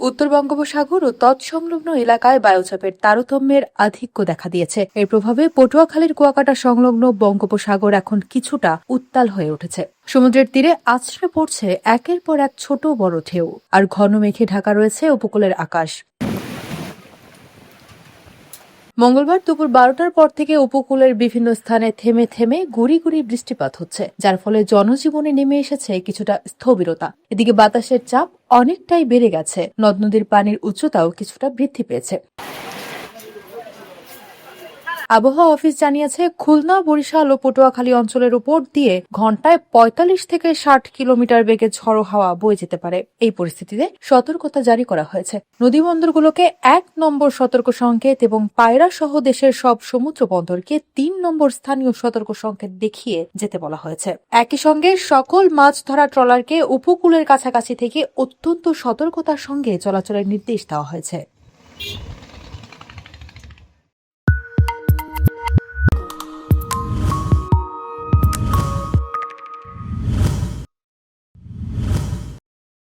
উত্তর বঙ্গোপসাগর ও তৎসংলগ্ন এলাকায় বায়ুচাপের তারতম্যের আধিক্য দেখা দিয়েছে। এর প্রভাবে পটুয়াখালীর কুয়াকাটা সংলগ্ন বঙ্গোপসাগর এখন কিছুটা উত্তাল হয়ে উঠেছে। সমুদ্রের তীরে আছড়ে পড়ছে একের পর এক ছোট বড় ঢেউ, আর ঘন মেঘে ঢাকা রয়েছে উপকূলের আকাশ। মঙ্গলবার দুপুর 12টার পর থেকে উপকূলের বিভিন্ন স্থানে থেমে থেমে গুড়ি গুড়ি বৃষ্টিপাত হচ্ছে, যার ফলে জনজীবনে নেমে এসেছে কিছুটা স্থবিরতা। এদিকে বাতাসের চাপ অনেকটাই বেড়ে গেছে, নদ নদীর পানির উচ্চতাও কিছুটা বৃদ্ধি পেয়েছে। আবহাওয়া অফিস জানিয়েছে, খুলনা, বরিশাল ও পটুয়াখালী অঞ্চলের উপর দিয়ে ঘন্টায় 45 থেকে 60 কিলোমিটার বেগে ঝড়ো হাওয়া বয়ে যেতে পারে। এই পরিস্থিতিতে সতর্কতা জারি করা হয়েছে। নদীবন্দরগুলোকে 1 নম্বর সতর্ক সংকেত এবং পায়রা সহ দেশের সব সমুদ্র বন্দরকে 3 নম্বর স্থানীয় সতর্ক সংকেত দেখিয়ে যেতে বলা হয়েছে। একই সঙ্গে সকল মাছ ধরা ট্রলারকে উপকূলের কাছাকাছি থেকে অত্যন্ত সতর্কতার সঙ্গে চলাচলের নির্দেশ দেওয়া হয়েছে।